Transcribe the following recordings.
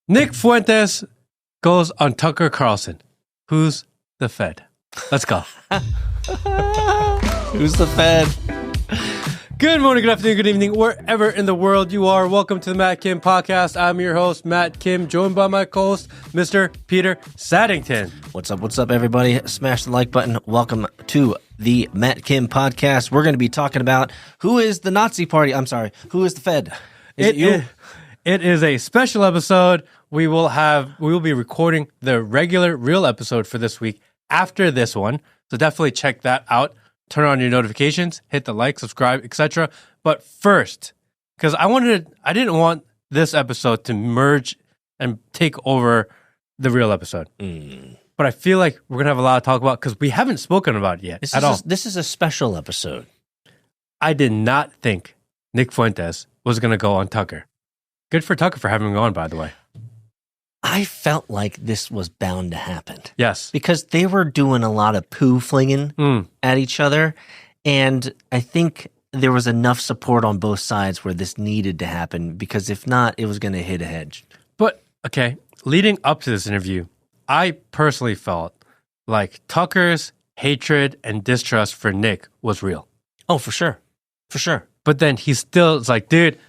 Nick Fuentes goes on Tucker Carlson. Who's the Fed? Let's go. Who's the Fed? Good morning, good afternoon, good evening, wherever in the world you are. Welcome to the Matt Kim Podcast. I'm your host, Matt Kim, joined by my co-host, Mr. Peter Saddington. What's up, everybody? Smash the like button. Welcome to the Matt Kim Podcast. We're going to be talking about who is the Nazi Party. I'm sorry, who is the Fed? Is it you? It is a special episode. We will be recording the regular real episode for this week after this one. So definitely check that out. Turn on your notifications, hit the like, subscribe, etc. But first, because I didn't want this episode to merge and take over the real episode. But I feel like we're going to have a lot to talk about because we haven't spoken about it yet at all. This is a special episode. I did not think Nick Fuentes was going to go on Tucker. Good for Tucker for having him on, by the way. I felt like this was bound to happen. Yes. Because they were doing a lot of poo flinging at each other. And I think there was enough support on both sides where this needed to happen. Because if not, it was going to hit a hedge. But, okay, leading up to this interview, I personally felt like Tucker's hatred and distrust for Nick was real. Oh, for sure. For sure. But then he still is like, dude,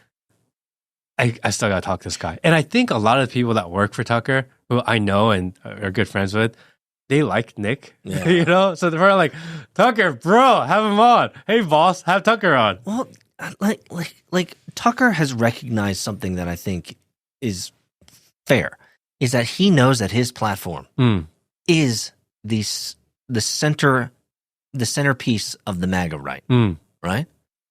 I still got to talk to this guy. And I think a lot of the people that work for Tucker, who I know and are good friends with, they like Nick, yeah. you know? So they're like, Tucker, bro, have him on. Hey, boss, have Tucker on. Well, like Tucker has recognized something that I think is fair, is that he knows that his platform is the centerpiece of the MAGA right, right?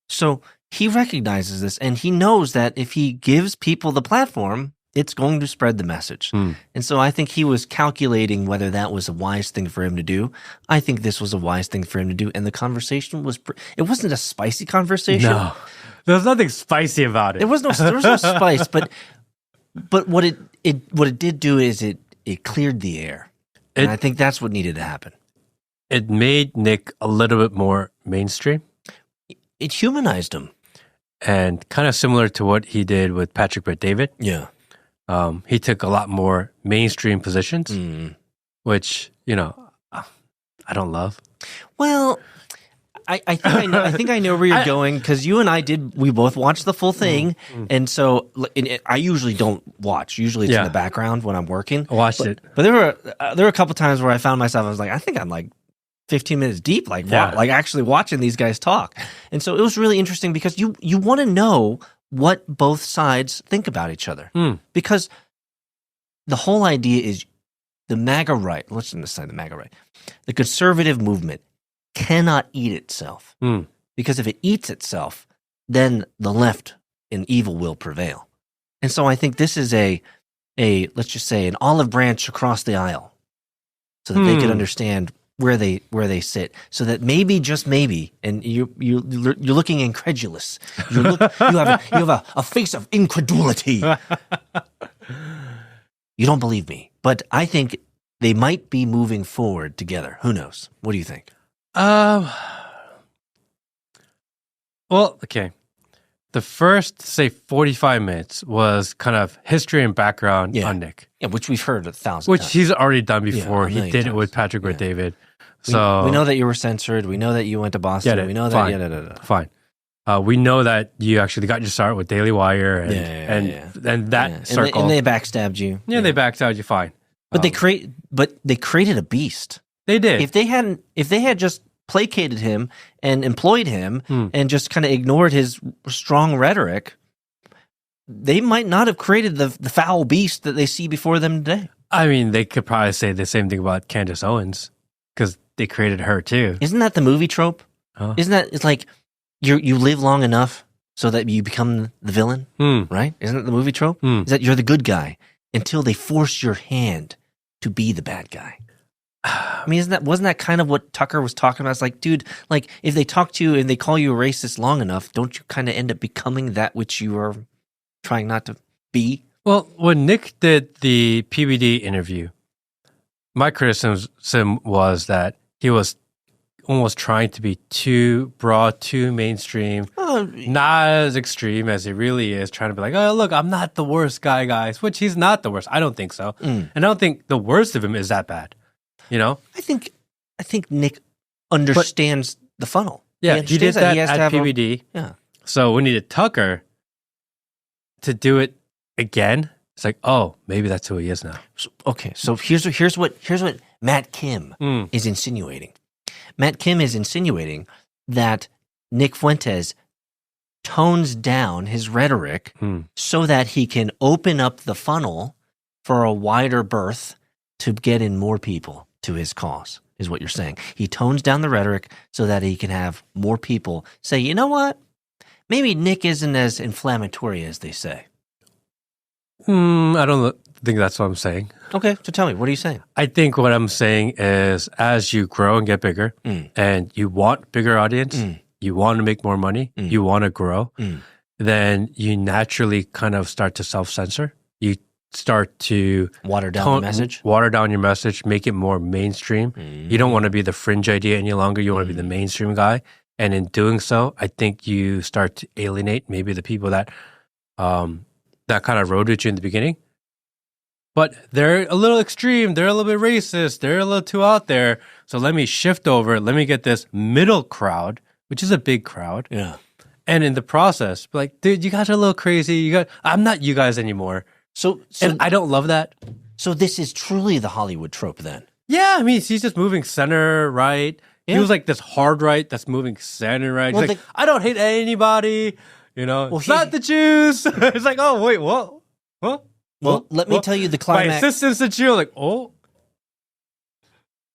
So he recognizes this, and he knows that if he gives people the platform, it's going to spread the message. And so I think he was calculating whether that was a wise thing for him to do. I think this was a wise thing for him to do, and the conversation was it wasn't a spicy conversation. No, there was nothing spicy about it. There was no spice, but what it did do is it cleared the air, and I think that's what needed to happen. It made Nick a little bit more mainstream. It humanized him. And kind of similar to what he did with Patrick Bet-David. Yeah. He took a lot more mainstream positions, which, you know, I don't love. Well, I think I know where you're going, because you and we both watched the full thing. And so I usually don't watch. Usually it's in the background when I'm working. I watched it. But there were a couple times where I found myself, I was like, I think I'm like 15 minutes deep, like actually watching these guys talk. And so it was really interesting because you want to know what both sides think about each other. Because the whole idea is the MAGA right, let's decide the MAGA right, the conservative movement cannot eat itself. Because if it eats itself, then the left and evil will prevail. And so I think this is a let's just say an olive branch across the aisle so that they could understand where they sit, so that maybe, just maybe, and you're looking incredulous. You have a face of incredulity. You don't believe me, but I think they might be moving forward together. Who knows? What do you think? Well, okay. The first, say, 45 minutes was kind of history and background on Nick. Yeah, which we've heard 1,000 times. Which he's already done before. Yeah, he did it with Patrick Bet-David. So we know that you were censored. We know that you went to Boston. We know that. Fine. We know that you actually got your start with Daily Wire and that circle. And they backstabbed you. Yeah, they backstabbed you. Fine. But they created a beast. They did. If they had just placated him and employed him and just kind of ignored his strong rhetoric, they might not have created the foul beast that they see before them today. I mean, they could probably say the same thing about Candace Owens, because they created her too. Isn't that the movie trope? Isn't that, it's like you live long enough so that you become the villain, right? Isn't that the movie trope? Is that you're the good guy until they force your hand to be the bad guy. I mean, wasn't that kind of what Tucker was talking about? It's like, dude, like if they talk to you and they call you a racist long enough, don't you kind of end up becoming that which you are trying not to be? Well, when Nick did the PBD interview, my criticism was that he was almost trying to be too broad, too mainstream, not as extreme as he really is, trying to be like, oh, look, I'm not the worst guy, guys, which he's not the worst. I don't think so. And I don't think the worst of him is that bad, you know? I think Nick understands the funnel. Yeah, he did that at PBD. Yeah. So we needed Tucker to do it again. It's like, oh, maybe that's who he is now. So here's what Matt Kim is insinuating. Matt Kim is insinuating that Nick Fuentes tones down his rhetoric so that he can open up the funnel for a wider berth to get in more people to his cause, is what you're saying. He tones down the rhetoric so that he can have more people say, you know what? Maybe Nick isn't as inflammatory as they say. I don't think that's what I'm saying. Okay, so tell me, what are you saying? I think what I'm saying is as you grow and get bigger and you want bigger audience, you want to make more money, you want to grow, then you naturally kind of start to self-censor. You start to water down your message, make it more mainstream. You don't want to be the fringe idea any longer. You want to be the mainstream guy. And in doing so, I think you start to alienate maybe the people that that kind of rode with you in the beginning. But they're a little extreme. They're a little bit racist. They're a little too out there. So let me shift over. Let me get this middle crowd, which is a big crowd. Yeah. And in the process, be like, dude, you guys are a little crazy. I'm not you guys anymore. So and I don't love that. So this is truly the Hollywood trope then? Yeah. I mean, he's just moving center right. Yeah. He was like this hard right that's moving center right. He's like, I don't hate anybody. You know, well, it's not the Jews. It's like, oh, wait, what? What? Well, let me tell you the climax. My assistant's a Jew. Like, oh.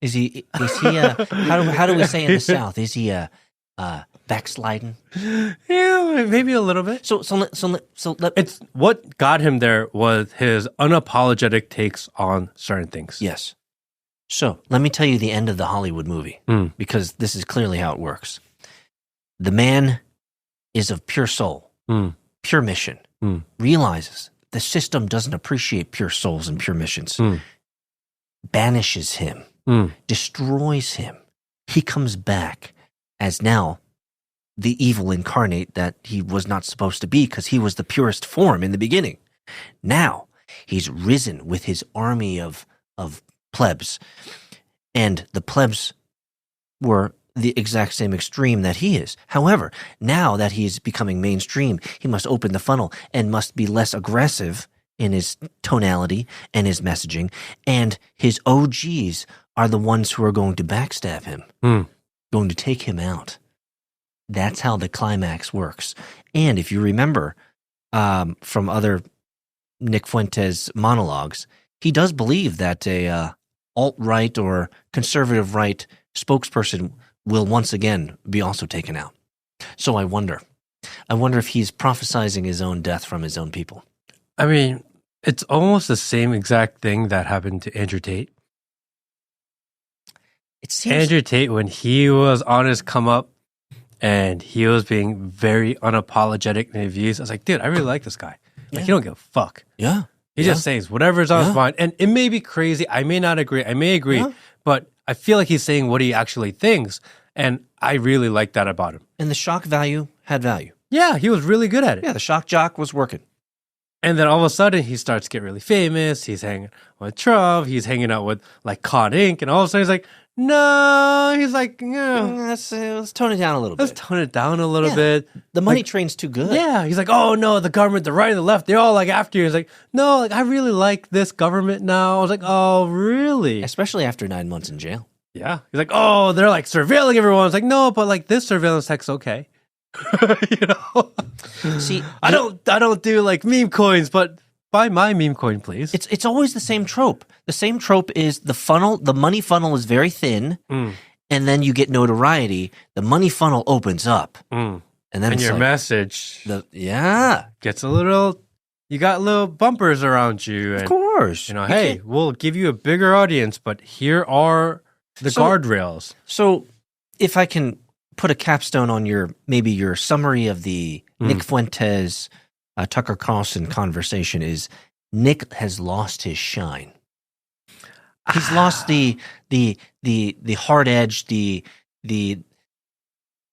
Is he how do we say in the South? Is he backsliding? Yeah, maybe a little bit. So it's what got him there was his unapologetic takes on certain things. Yes. So let me tell you the end of the Hollywood movie, because this is clearly how it works. The man is of pure soul, pure mission, realizes the system doesn't appreciate pure souls and pure missions, banishes him, destroys him. He comes back as now the evil incarnate that he was not supposed to be because he was the purest form in the beginning. Now he's risen with his army of plebs, and the plebs were the exact same extreme that he is. However, now that he's becoming mainstream, he must open the funnel and must be less aggressive in his tonality and his messaging, and his OGs are the ones who are going to backstab him, going to take him out. That's how the climax works. And if you remember from other Nick Fuentes monologues, he does believe that a alt-right or conservative right spokesperson will once again be also taken out. So I wonder if he's prophesizing his own death from his own people. I mean, it's almost the same exact thing that happened to Andrew Tate. It seems Andrew Tate, when he was on his come up and he was being very unapologetic in his views, I was like, dude, I really like this guy. Like, he don't give a fuck. Yeah. He just says whatever's on his mind. And it may be crazy. I may not agree. I may agree. But I feel like he's saying what he actually thinks. And I really like that about him. And the shock value had value. Yeah, he was really good at it. Yeah, the shock jock was working. And then all of a sudden, he starts to get really famous. He's hanging with Trump. He's hanging out with like Con Inc. And all of a sudden, he's like, no. He's like, yeah. Let's tone it down a little bit. Let's tone it down a little bit. The money train's too good. Yeah. He's like, oh, no, the government, the right and the left, they're all like after you. He's like, no, like I really like this government now. I was like, oh, really? Especially after 9 months in jail. Yeah. He's like, oh, they're like surveilling everyone. It's like, no, but like this surveillance tech's okay. You know? See, I don't do like meme coins, but buy my meme coin, please. It's always the same trope. The same trope is the money funnel is very thin, and then you get notoriety. The money funnel opens up. And then your like, message gets a little, you got little bumpers around you. And, of course. You know, hey, we'll give you a bigger audience, but here are the guardrails. So if I can put a capstone on your summary of the Nick Fuentes, Tucker Carlson conversation is Nick has lost his shine. He's lost the hard edge, the the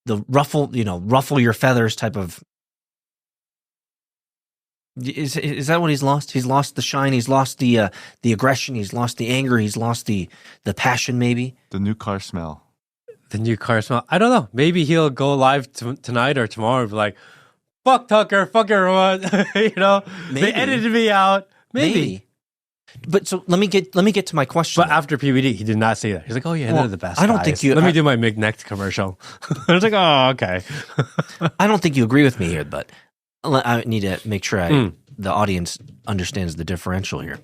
ruffle your feathers type of. Is that what he's lost? He's lost the shine. He's lost the aggression. He's lost the anger. He's lost the passion. Maybe the new car smell. The new car smell. I don't know. Maybe he'll go live tonight or tomorrow and be like, "Fuck Tucker, fuck everyone." They edited me out. Maybe. But so let me get to my question. But after PBD, he did not say that. He's like, "Oh yeah, they're the best." I don't think you. Let me do my McNext commercial. I was like, "Oh, okay." I don't think you agree with me here, but I need to make sure the audience understands the differential here.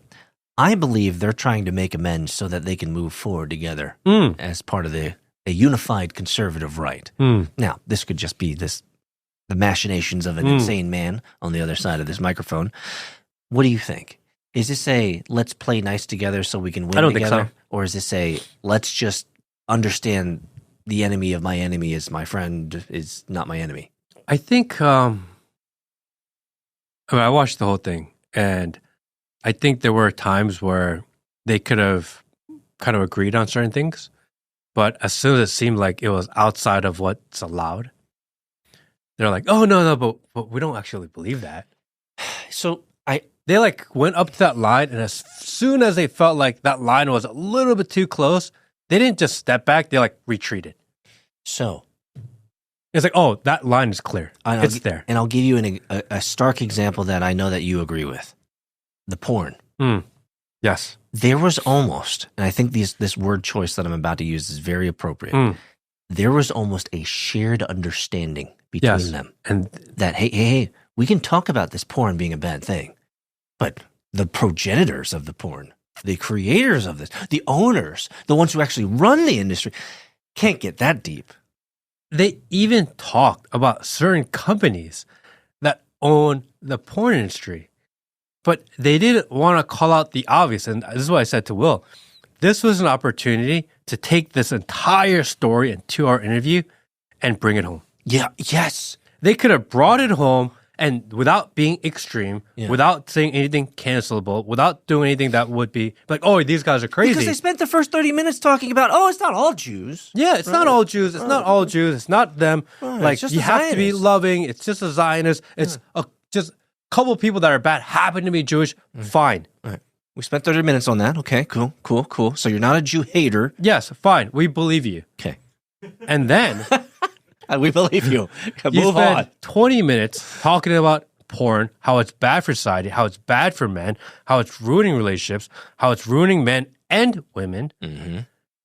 I believe they're trying to make amends so that they can move forward together as part of a unified conservative right. Now, this could just be the machinations of an insane man on the other side of this microphone. What do you think? Is this a let's play nice together so we can win together? Think so. Or is this a let's just understand the enemy of my enemy is my friend is not my enemy? I think I watched the whole thing, and I think there were times where they could have kind of agreed on certain things, but as soon as it seemed like it was outside of what's allowed, they're like, "Oh no, but we don't actually believe that." So they like went up to that line, and as soon as they felt like that line was a little bit too close, they didn't just step back; they like retreated. So it's like, "Oh, that line is clear; it's there." And I'll give you a stark example that I know that you agree with: the porn. Yes, there was almost, and I think this word choice that I'm about to use is very appropriate. There was almost a shared understanding between them, and that hey, we can talk about this porn being a bad thing. But the progenitors of the porn, the creators of this, the owners, the ones who actually run the industry, can't get that deep. They even talked about certain companies that own the porn industry, but they didn't want to call out the obvious. And this is what I said to Will. This was an opportunity to take this entire story and 2-hour interview and bring it home. Yeah, yes. They could have brought it home and without being extreme, without saying anything cancelable, without doing anything that would be like, "Oh, these guys are crazy." Because they spent the first 30 minutes talking about, it's not all Jews. Yeah, it's not all Jews. It's not all Jews. It's not them. Like, you have to be loving. It's just a Zionist. It's just a couple people that are bad happen to be Jewish. Fine. All right. We spent 30 minutes on that. Okay, cool. So you're not a Jew hater. Yes, fine. We believe you. Okay. And then we believe you. You spend 20 minutes talking about porn, how it's bad for society, how it's bad for men, how it's ruining relationships, how it's ruining men and women.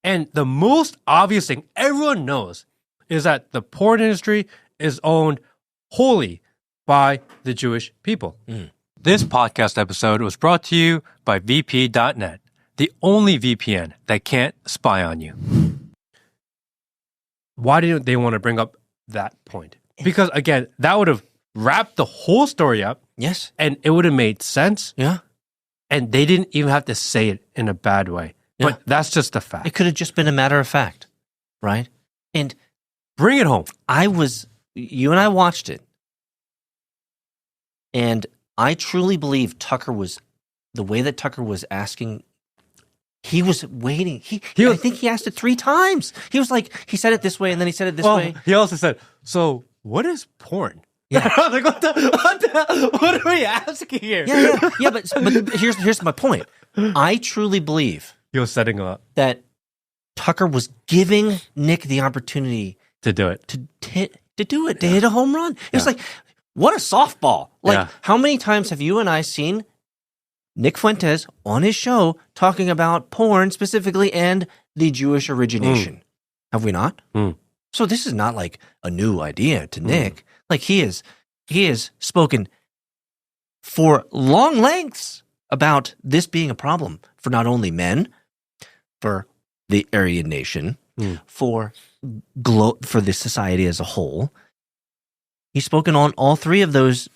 And the most obvious thing everyone knows is that the porn industry is owned wholly by the Jewish people. This podcast episode was brought to you by VP.net, the only VPN that can't spy on you. Why didn't they want to bring up that point? Because, again, that would have wrapped the whole story up. Yes. And it would have made sense. Yeah. And they didn't even have to say it in a bad way. Yeah. But that's just a fact. It could have just been a matter of fact, right? And bring it home. You and I watched it. And I truly believe the way that Tucker was asking, he was waiting. I think he asked it 3 times. He was like, he said it this way, and then he said it this way. He also said, "So what is porn?" Yeah. I was like, what are we asking here? Yeah. But here's my point. I truly believe he was setting up that Tucker was giving Nick the opportunity to do it, to hit a home run. It was like, what a softball! Like, how many times have you and I seen Nick Fuentes on his show talking about porn specifically and the Jewish origination? Have we not? So this is not like a new idea to Nick. Like, he has spoken for long lengths about this being a problem for not only men, for the Aryan nation, for the society as a whole. He's spoken on all 3 of those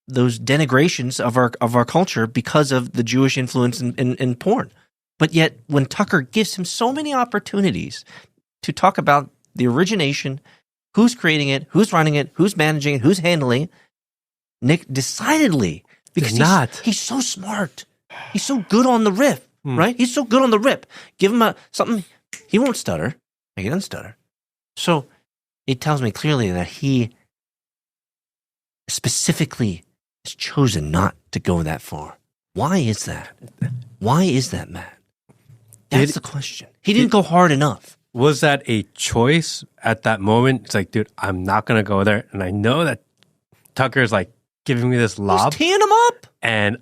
denigrations of our culture because of the Jewish influence in porn. But yet, when Tucker gives him so many opportunities to talk about the origination, who's creating it, who's running it, who's managing it, who's handling it, Nick decidedly, because he's so smart, he's so good on the riff, right? He's so good on the rip. Give him something, he won't stutter. He doesn't stutter. So it tells me clearly that he specifically has chosen not to go that far. Why is that? Why is that, Matt? That's the question. He didn't go hard enough. Was that a choice at that moment? It's like, dude, I'm not going to go there. And I know that Tucker's like giving me this lob. He's teeing him up. And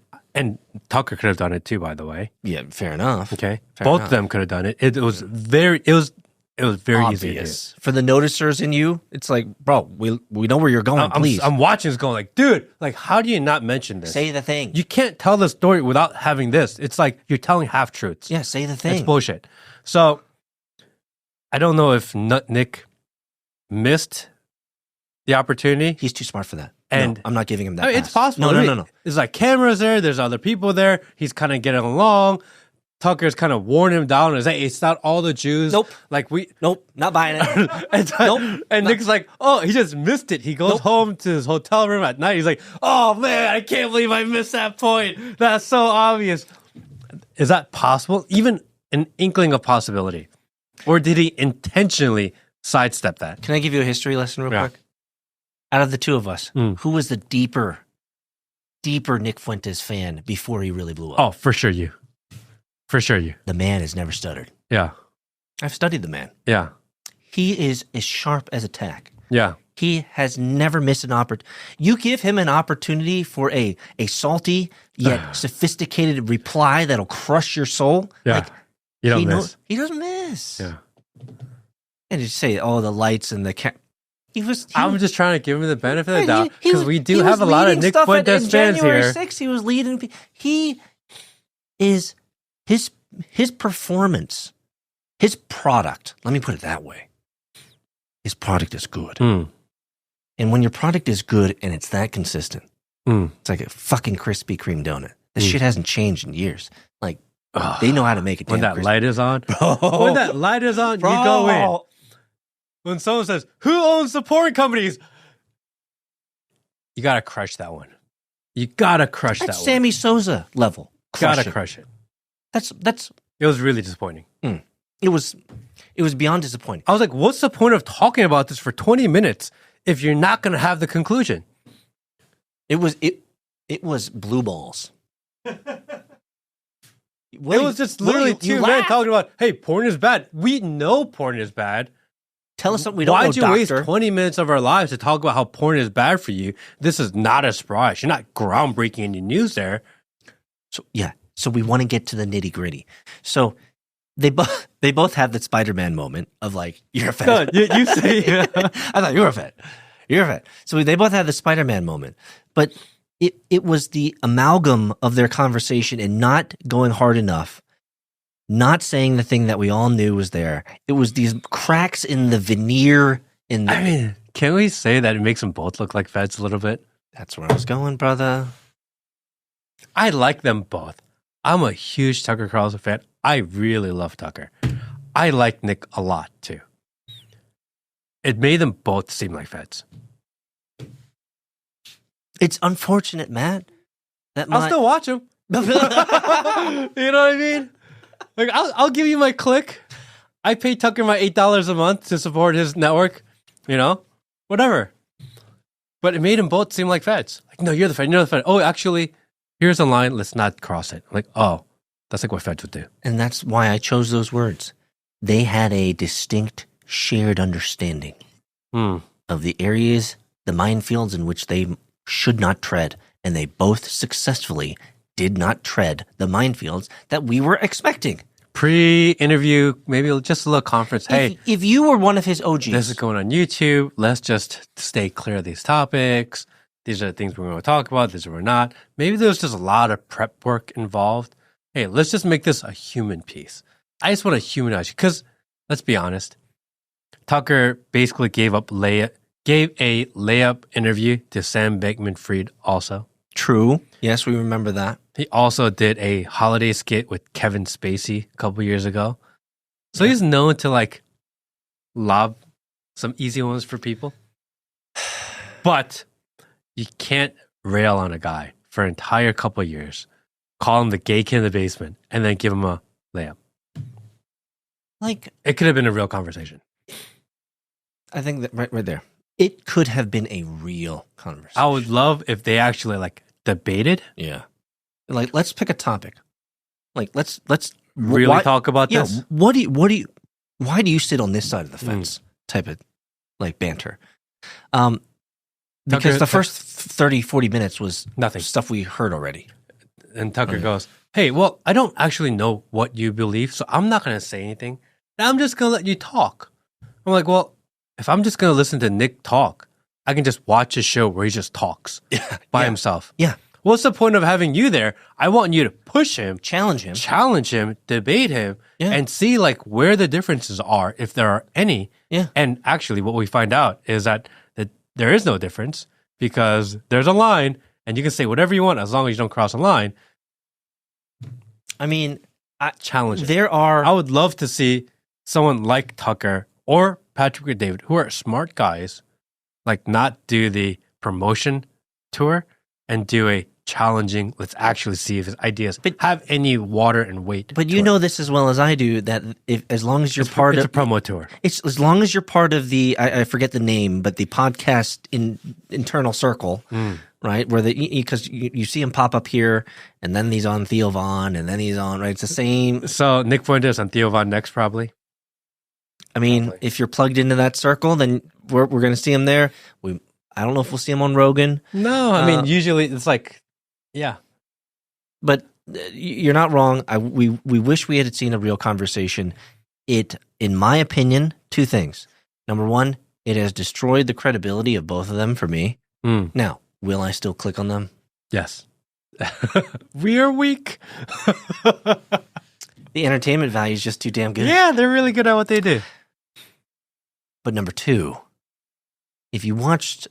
Tucker could have done it too, by the way. Yeah, fair enough. Okay. Both of them could have done it. It was very Obvious. easy to do. For the noticers in you, it's like, bro, we know where you're going, please. I'm watching this going like, dude, like, how do you not mention this? Say the thing. You can't tell the story without having this. It's like you're telling half-truths. Yeah, say the thing. It's bullshit. So, I don't know if Nick missed the opportunity. He's too smart for that. And no, I'm not giving him that. I mean, it's possible. No. There's like cameras there. There's other people there. He's kind of getting along. Tucker's kind of worn him down. Is like, it's not all the Jews. Nope. Like Nope. Not buying it. Nope. And Nick's like, oh, he just missed it. He goes home to his hotel room at night. He's like, oh man, I can't believe I missed that point. That's so obvious. Is that possible? Even an inkling of possibility, or did he intentionally sidestep that? Can I give you a history lesson real quick? Out of the two of us, who was the deeper Nick Fuentes fan before he really blew up? Oh, for sure you. For sure you. The man has never stuttered. Yeah. I've studied the man. Yeah. He is as sharp as a tack. Yeah. He has never missed an opportunity. You give him an opportunity for a salty yet sophisticated reply that'll crush your soul. Yeah. Like, You don't miss. He doesn't miss. Yeah. And you say, oh, the lights and the I'm just trying to give him the benefit of the doubt because we do have a lot of Nick Fuentes fans January here. 6th, he was leading. He is his performance, his product. Let me put it that way. His product is good, and when your product is good and it's that consistent, it's like a fucking Krispy Kreme donut. This shit hasn't changed in years. Like they know how to make it. When that crispy. light is on, when that light is on, you go in. When someone says, who owns the porn companies? You got to crush that one. You got to crush that That's one. Sammy Sosa level. Got to crush it. That's. It was really disappointing. It was beyond disappointing. I was like, what's the point of talking about this for 20 minutes if you're not going to have the conclusion? It was blue balls. It was just literally two men talking about, hey, porn is bad. We know porn is bad. Tell us something we don't know, doctor. Why'd you waste 20 minutes of our lives to talk about how porn is bad for you? This is not a surprise. You're not groundbreaking in your news there. So we want to get to the nitty gritty. So they both have that Spider-Man moment of like, you're a fat. No, you say, I thought you were a fat. You're a fat. So they both had the Spider-Man moment, but it was the amalgam of their conversation and not going hard enough. Not saying the thing that we all knew was there. It was these cracks in the veneer. I mean, can we say that it makes them both look like feds a little bit? That's where I was going, brother. I like them both. I'm a huge Tucker Carlson fan. I really love Tucker. I like Nick a lot, too. It made them both seem like feds. It's unfortunate, Matt. I'll still watch them. You know what I mean? Like, I'll give you my click. I pay Tucker my $8 a month to support his network. You know, whatever. But it made them both seem like feds. Like, no, you're the fed. You're the fed. Oh, actually, here's a line. Let's not cross it. Like, oh, that's like what feds would do. And that's why I chose those words. They had a distinct shared understanding of the areas, the minefields in which they should not tread. And they both successfully did not tread the minefields that we were expecting. Pre-interview, maybe just a little conference. Hey, if you were one of his OGs. This is going on YouTube. Let's just stay clear of these topics. These are the things we're going to talk about. These are we're not. Maybe there's just a lot of prep work involved. Hey, let's just make this a human piece. I just want to humanize you. Because, let's be honest, Tucker basically gave a layup interview to Sam Bankman-Fried also. True. Yes, we remember that. He also did a holiday skit with Kevin Spacey a couple years ago. So he's known to like lob some easy ones for people. But you can't rail on a guy for an entire couple of years, call him the gay kid in the basement, and then give him a layup. Like, it could have been a real conversation. I think that right there, it could have been a real conversation. I would love if they actually like debated. Yeah. Like, let's pick a topic. Like, let's Really talk about this. Why do you sit on this side of the fence? Type of like banter. Because the first 30, 40 minutes was nothing, stuff we heard already. And Tucker goes, hey, well, I don't actually know what you believe, so I'm not going to say anything. I'm just going to let you talk. I'm like, well, if I'm just going to listen to Nick talk, I can just watch a show where he just talks by himself. Yeah. What's the point of having you there? I want you to push him, challenge him, debate him, and see like where the differences are, if there are any. Yeah. And actually what we find out is that there is no difference because there's a line and you can say whatever you want as long as you don't cross a line. I mean, challenge it. I would love to see someone like Tucker or Patrick or David, who are smart guys, like not do the promotion tour and do a challenging, let's actually see if his ideas have any water and weight. But you know this as well as I do, that as long as you're it's a promo tour. It's as long as you're part of the, I forget the name, but the podcast internal circle, right? Where because you see him pop up here, and then he's on Theo Von, and then he's on, right? It's the same. So Nick Fuentes on Theo Von next, probably. I mean, if you're plugged into that circle, then we're going to see him there. I don't know if we'll see him on Rogan. No, I mean, usually it's like, yeah. But you're not wrong. We wish we had seen a real conversation. It, in my opinion, two things. Number one, it has destroyed the credibility of both of them for me. Now, will I still click on them? Yes. We are weak. The entertainment value is just too damn good. Yeah, they're really good at what they do. But number two, if you watched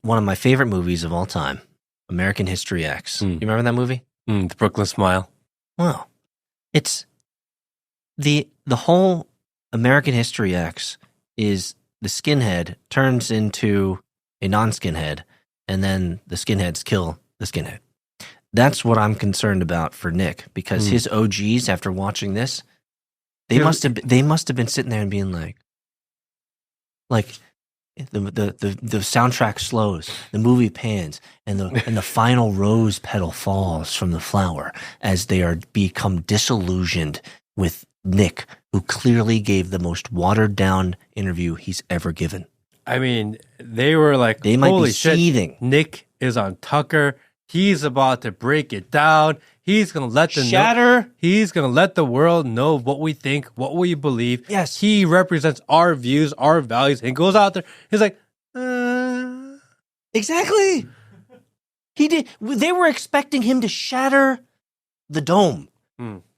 one of my favorite movies of all time, American History X. You remember that movie? The Brooklyn Smile. Well, it's the whole American History X is the skinhead turns into a non-skinhead, and then the skinheads kill the skinhead. That's what I'm concerned about for Nick, because his OGs, after watching this, they must have been sitting there and being like the soundtrack slows, the movie pans, and the final rose petal falls from the flower as they become disillusioned with Nick, who clearly gave the most watered down interview he's ever given. I mean, they were like, they might holy be seething. Shit, Nick is on Tucker. He's about to break it down. He's gonna let he's gonna let the world know what we think, what we believe. Yes, he represents our views, our values, and goes out there. He's like, exactly. He did. They were expecting him to shatter the dome,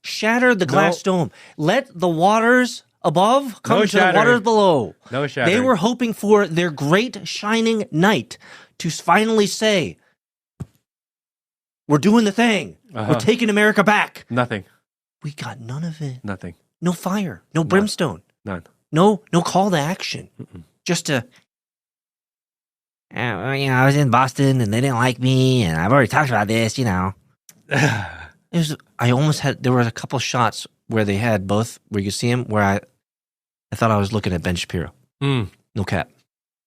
shatter the glass dome. Let the waters above come to the waters below. No shattering. They were hoping for their great shining night to finally say, we're doing the thing. We're taking America back. Nothing. We got none of it. Nothing. No fire. No brimstone. None. No call to action. Just a, I was in Boston and they didn't like me, and I've already talked about this, There was a couple shots where they had both, where you could see him, where I thought I was looking at Ben Shapiro. No cap.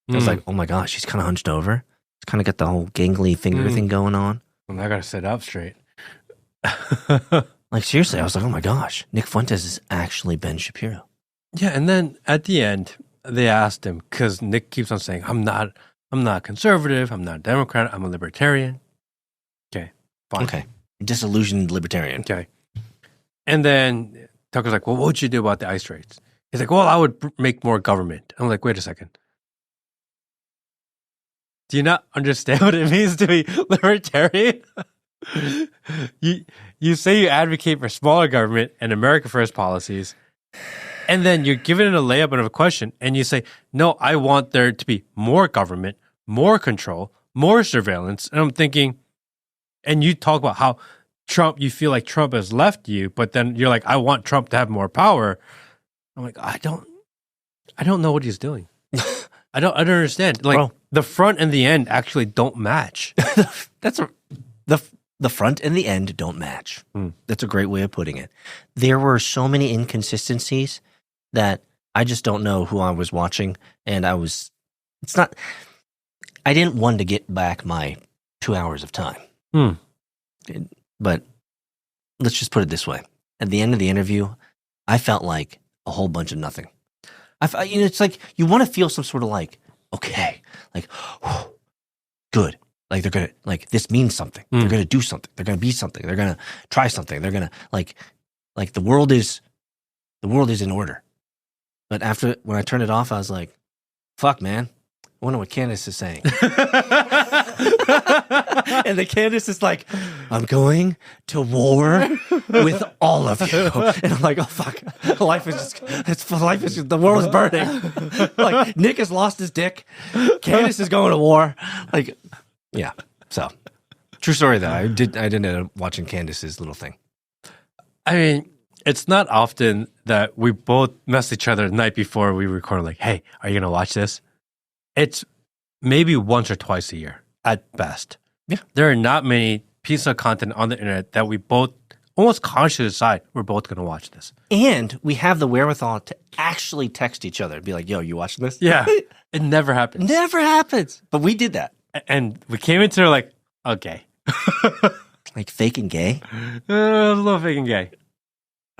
I was like, oh my gosh, he's kind of hunched over. He's kind of got the whole gangly finger thing going on. Well, I got to sit up straight. Like, seriously, I was like, oh my gosh, Nick Fuentes is actually Ben Shapiro. Yeah, and then at the end, they asked him, because Nick keeps on saying, I'm not conservative, I'm not a Democrat, I'm a libertarian. Okay, fine. Okay, disillusioned libertarian. Okay. And then Tucker's like, well, what would you do about the ICE raids? He's like, well, I would make more government. I'm like, wait a second. Do you not understand what it means to be libertarian? You say you advocate for smaller government and America First policies, and then you're given a layup of a question, and you say, no, I want there to be more government, more control, more surveillance. And I'm thinking, and you talk about how you feel like Trump has left you, but then you're like, I want Trump to have more power. I'm like, I don't know what he's doing. I don't understand. Like, bro, the front and the end actually don't match. The front and the end don't match. That's a great way of putting it. There were so many inconsistencies that I just don't know who I was watching, and I didn't want to get back my 2 hours of time. But let's just put it this way. At the end of the interview, I felt like a whole bunch of nothing. It's like you want to feel some sort of like, okay, like, good. Like they're going to, like, this means something. They're going to do something. They're going to be something. They're going to try something. They're going to, like the world is in order. But when I turned it off, I was like, fuck, man. I wonder what Candace is saying. And the Candace is like, I'm going to war with all of you. And I'm like, oh, fuck. Life is just, the world is burning. Like, Nick has lost his dick. Candace is going to war. Like, yeah. So, true story, though. I did end up watching Candace's little thing. I mean, it's not often that we both mess each other the night before we record, like, hey, are you going to watch this? It's maybe once or twice a year at best. Yeah. There are not many pieces of content on the internet that we both almost consciously decide we're both going to watch this. And we have the wherewithal to actually text each other and be like, yo, you watching this? Yeah. It never happens. Never happens. But we did that. And we came into it like, okay. Like fake and gay? It was a little fake and gay.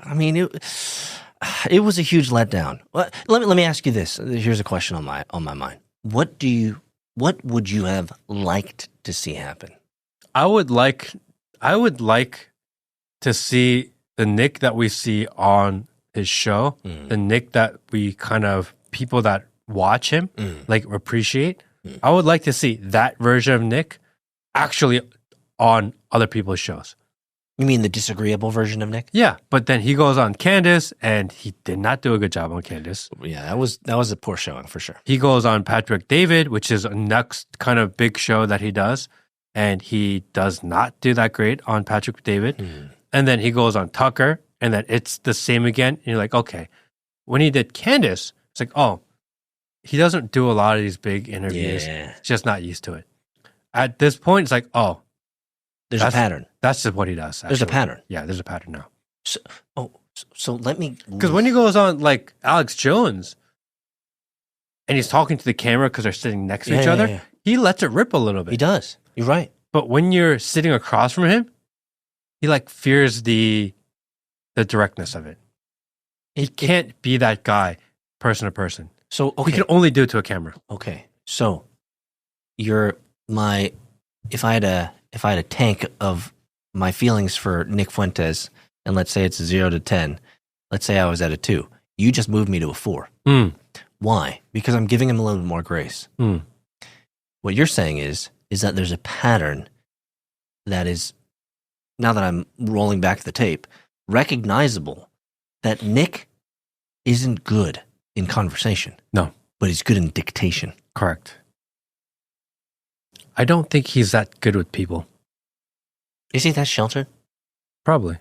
I mean, it was a huge letdown. Let me ask you this. Here's a question on my mind. What would you have liked to see happen? I would like to see the Nick that we see on his show, the Nick that we people that watch him, like appreciate. I would like to see that version of Nick actually on other people's shows. You mean the disagreeable version of Nick? Yeah, but then he goes on Candace, and he did not do a good job on Candace. Yeah, that was a poor showing for sure. He goes on Patrick David, which is a next kind of big show that he does, and he does not do that great on Patrick David. And then he goes on Tucker, and then it's the same again. And you're like, okay. When he did Candace, it's like, oh, he doesn't do a lot of these big interviews. Yeah. He's just not used to it. At this point, it's like, oh, there's a pattern. That's just what he does. Actually. There's a pattern. Yeah, there's a pattern now. So let me... Because when he goes on, like, Alex Jones, and he's talking to the camera because they're sitting next to each other, he lets it rip a little bit. He does. You're right. But when you're sitting across from him, he, like, fears the directness of it. He can't be that guy, person to person. So, okay. He can only do it to a camera. Okay. So, if I had a tank of my feelings for Nick Fuentes, and let's say it's a 0 to 10, let's say I was at a 2. You just moved me to a 4. Why? Because I'm giving him a little bit more grace. What you're saying is that there's a pattern that is, now that I'm rolling back the tape, recognizable that Nick isn't good in conversation. No. But he's good in dictation. Correct. I don't think he's that good with people. Is he that sheltered? Probably.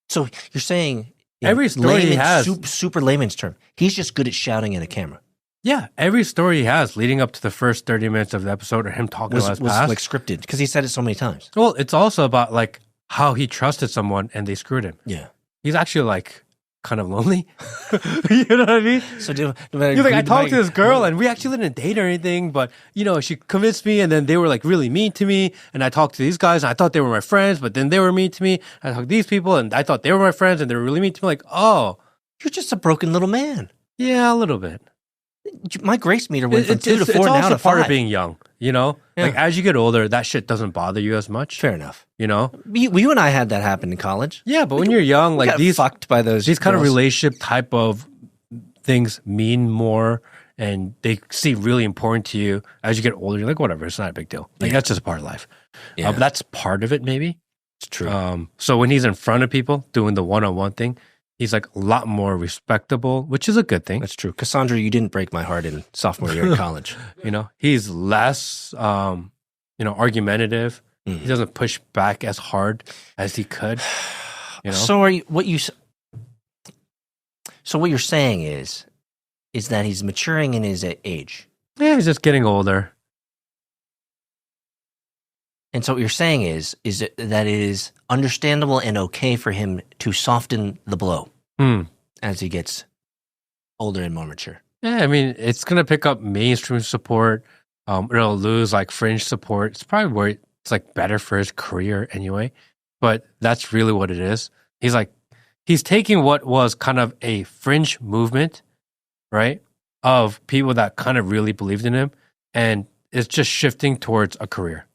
So you're saying every story he has, super layman's term, he's just good at shouting at a camera. Yeah, every story he has leading up to the first 30 minutes of the episode or him talking about his past like scripted because he said it so many times. Well, it's also about like how he trusted someone and they screwed him. Yeah, he's actually like kind of lonely. You know what I mean? So he's like, I talked to this girl and we actually didn't date or anything, but you know, she convinced me and then they were like really mean to me. And I talked to these guys and I thought they were my friends, but then they were mean to me. I talked to these people and I thought they were my friends and they were really mean to me. Like, oh, you're just a broken little man. Yeah, a little bit. My grace meter went from 2 to 4 it's now also to 5. part of being young, you know? Yeah. Like as you get older, that shit doesn't bother you as much. Fair enough. You know? You and I had that happen in college. Yeah, but when you're young, like these fucked by these kind of relationship type of things mean more and they seem really important to you. As you get older, you're like, whatever, it's not a big deal. Like that's just a part of life. Yeah. But that's part of it, maybe. It's true. So when he's in front of people doing the one-on-one thing, he's like a lot more respectable, which is a good thing. That's true. Cassandra, you didn't break my heart in sophomore year in college. You know, he's less, argumentative. He doesn't push back as hard as he could. You know? So what you're saying is that he's maturing in his age. Yeah, he's just getting older. And so what you're saying is that it is understandable and okay for him to soften the blow as he gets older and more mature. Yeah, I mean, it's going to pick up mainstream support. It'll lose like fringe support. It's probably where it's like better for his career anyway. But that's really what it is. He's taking what was kind of a fringe movement, right? Of people that kind of really believed in him, and it's just shifting towards a career,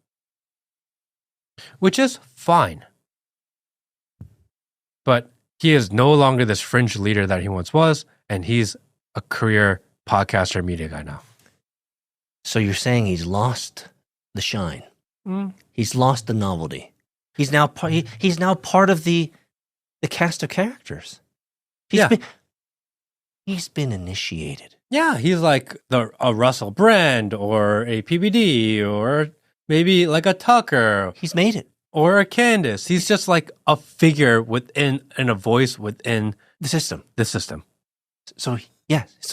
which is fine. But he is no longer this fringe leader that he once was, and he's a career podcaster, media guy now. So you're saying he's lost the shine. He's lost the novelty. He's now part of the cast of characters. He's been initiated. Yeah, he's like a Russell Brand or a PBD or maybe like a Tucker. He's made it. Or a Candace. He's just like a figure within and a voice within the system. So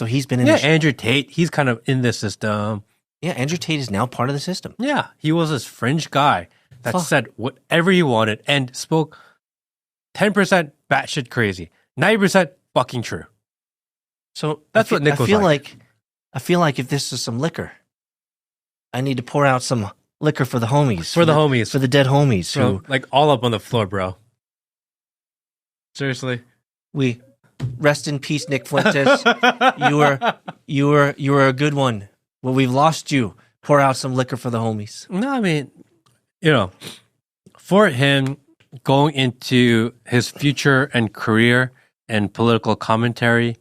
he's been in Andrew Tate, he's kind of in this system. Yeah, Andrew Tate is now part of the system. Yeah, he was this fringe guy that said whatever he wanted and spoke 10% batshit crazy, 90% fucking true. So that's what Nick was like. I feel like if this is some liquor, I need to pour out some liquor for the homies. For the dead homies. Bro, like all up on the floor, bro. Seriously. We rest in peace, Nick Fuentes. You were a good one. Well, we've lost you. Pour out some liquor for the homies. No, I mean, for him going into his future and career and political commentary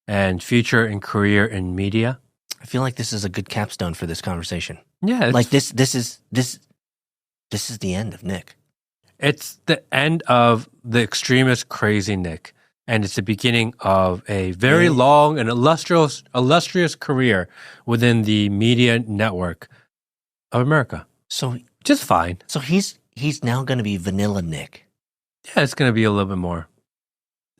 and future and career in media, I feel like this is a good capstone for this conversation. Yeah, like this is the end of Nick. It's the end of the extremist crazy Nick, and it's the beginning of a very long and illustrious career within the media network of America. So just fine. So he's now going to be vanilla Nick. Yeah, it's going to be a little bit more.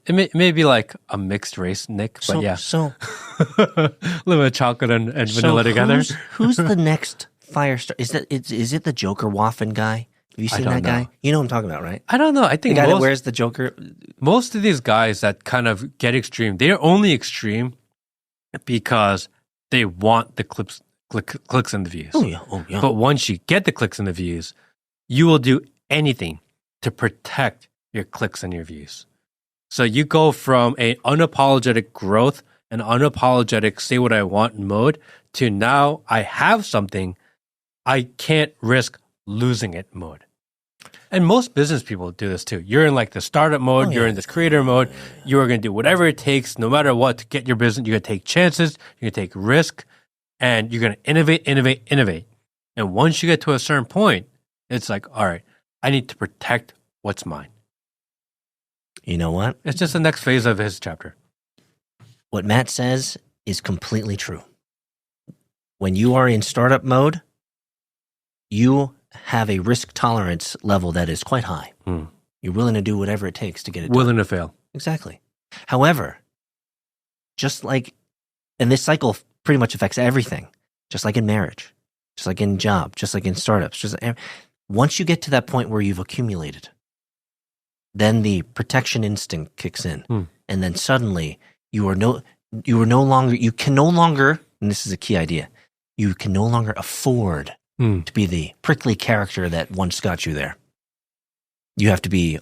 It may be like a mixed race Nick, but yeah. So a little bit of chocolate and vanilla together. Who's the next Firestar? Is it the Joker Waffen guy? Have you seen that guy? You know what I'm talking about, right? I don't know. I think the guy that wears the Joker. Most of these guys that kind of get extreme, they are only extreme because they want the clicks and the views. Oh yeah. But once you get the clicks and the views, you will do anything to protect your clicks and your views. So you go from an unapologetic growth and unapologetic say what I want mode to now I have something, I can't risk losing it mode. And most business people do this too. You're in like the startup mode, you're in this creator mode, you are going to do whatever it takes, no matter what, to get your business. You're going to take chances, you're going to take risk, and you're going to innovate. And once you get to a certain point, it's like, all right, I need to protect what's mine. You know what? It's just the next phase of his chapter. What Matt says is completely true. When you are in startup mode, you have a risk tolerance level that is quite high. You're willing to do whatever it takes to get it done. Willing to fail. Exactly. However, just like, and this cycle pretty much affects everything, just like in marriage, just like in job, just like in startups. Once you get to that point where you've accumulated, then the protection instinct kicks in. And then suddenly you can no longer, and this is a key idea, you can no longer afford to be the prickly character that once got you there. You have to be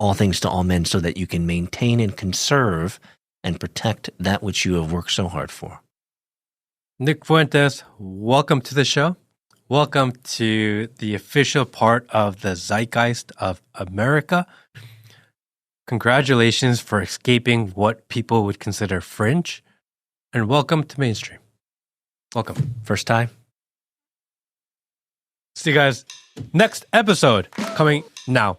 all things to all men so that you can maintain and conserve and protect that which you have worked so hard for. Nick Fuentes, welcome to the show. Welcome to the official part of the zeitgeist of America. Congratulations for escaping what people would consider fringe, and welcome to mainstream. Welcome. First time. See you guys next episode coming now.